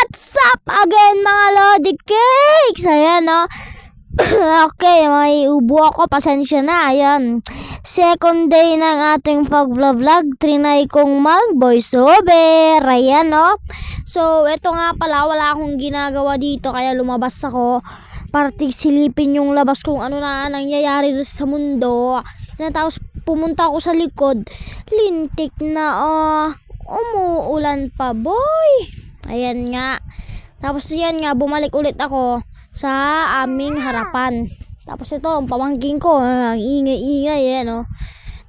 What's up again mga Lodi Cakes? Ayan no. Okay, may ubo ako. Pasensya na. Ayan. Second day ng ating pag-vlog. Trinay kong mag-voiceover. Ayan no. So, eto nga pala. Wala akong ginagawa dito. Kaya lumabas ako. Para silipin yung labas kung ano na nangyayari sa mundo. Ayan, tapos pumunta ako sa likod. Lintik na umuulan pa boy. Ayan nga. Tapos yan nga, bumalik ulit ako sa aming harapan. Tapos ito, ang pamangking ko, ang ingay-ingay, no?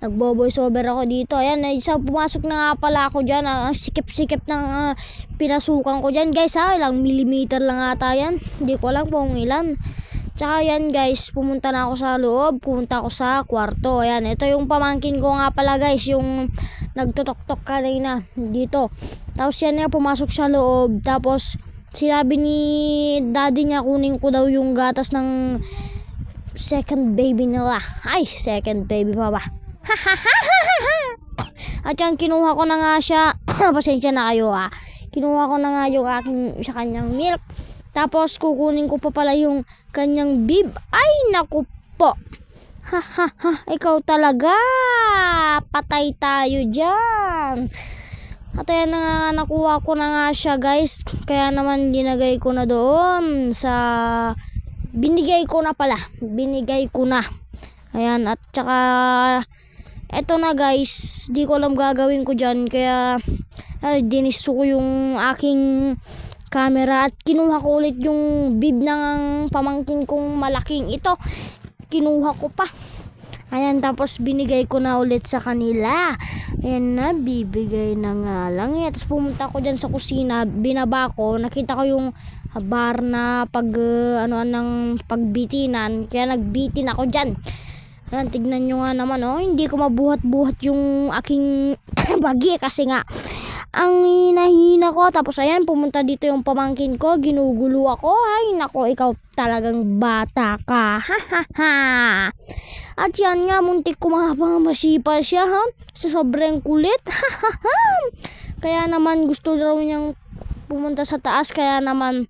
Nagbo-voice over ako dito. Ayan, isa pumasok na nga pala ako dyan. Ang sikip-sikip ng pinasukan ko dyan, guys, ha? Ilang millimeter lang ata yan. Hindi ko alam kung ilan. Tsaka yan, guys, pumunta na ako sa loob. Pumunta ako sa kwarto. Ayan, ito yung pamangkin ko nga pala, guys, yung nagtutok-tok kanina dito. Tapos yan nga, pumasok sa loob. Tapos sinabi ni daddy niya kunin ko daw yung gatas ng second baby nila. Ay, second baby pa ba? At yan, kinuha ko na nga siya. Pasensya na kayo ha. Kinuha ko na nga yung aking sa kanyang milk. Tapos kukunin ko pa pala yung kanyang bib. Ay, naku po. Ikaw talaga. Patay tayo dyan. At ayan na nga, nakuha ko na nga siya, guys. Kaya naman ginagay ko na doon sa binigay ko na pala. Binigay ko na. Ayan, at saka eto na, guys. Di ko alam gagawin ko dyan. Kaya dinisto ko yung aking camera at kinuha ko ulit yung bib ng pamangkin kong malaking ito. Kinuha ko pa. Ayan, tapos binigay ko na ulit sa kanila. Ayan na, bibigay na nga lang. Tapos pumunta ko dyan sa kusina, binaba ko, nakita ko yung bar na ng pagbitinan. Kaya nagbitin ako dyan. Ayan, tignan nyo nga naman, hindi ko mabuhat-buhat yung aking bagi kasi nga ang hina-hina ko. Tapos ayan, pumunta dito yung pamangkin ko, ginugulo ako. Ay nako, ikaw talagang bata ka. At yan nga, muntik ko masipa siya sa sobrang kulit. Kaya naman gusto daw niyang pumunta sa taas, kaya naman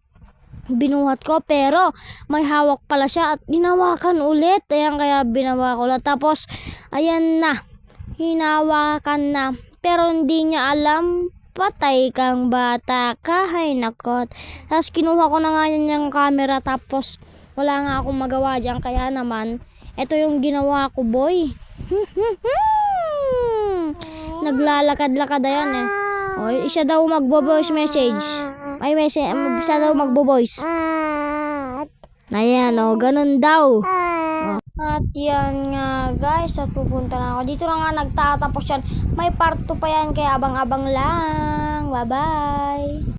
binuhat ko, pero may hawak pala siya at hinawakan ulit. Ayan, kaya binawa ko ulit. Tapos ayan na, hinawakan na, pero hindi niya alam. Patay kang bata ka. Hay nakot. Tapos kinuha ko na nga yan yung camera. Tapos wala nga akong magawa dyan. Kaya naman ito yung ginawa ko boy. Naglalakad-lakad ayan siya daw magbo-voice message. Ay siya daw magbo-voice. Ayan ganun daw. At yan nga guys, at pupunta na ako. Dito na nga nagtatapos yan. May part 2 pa yan, kaya abang-abang lang. Bye bye.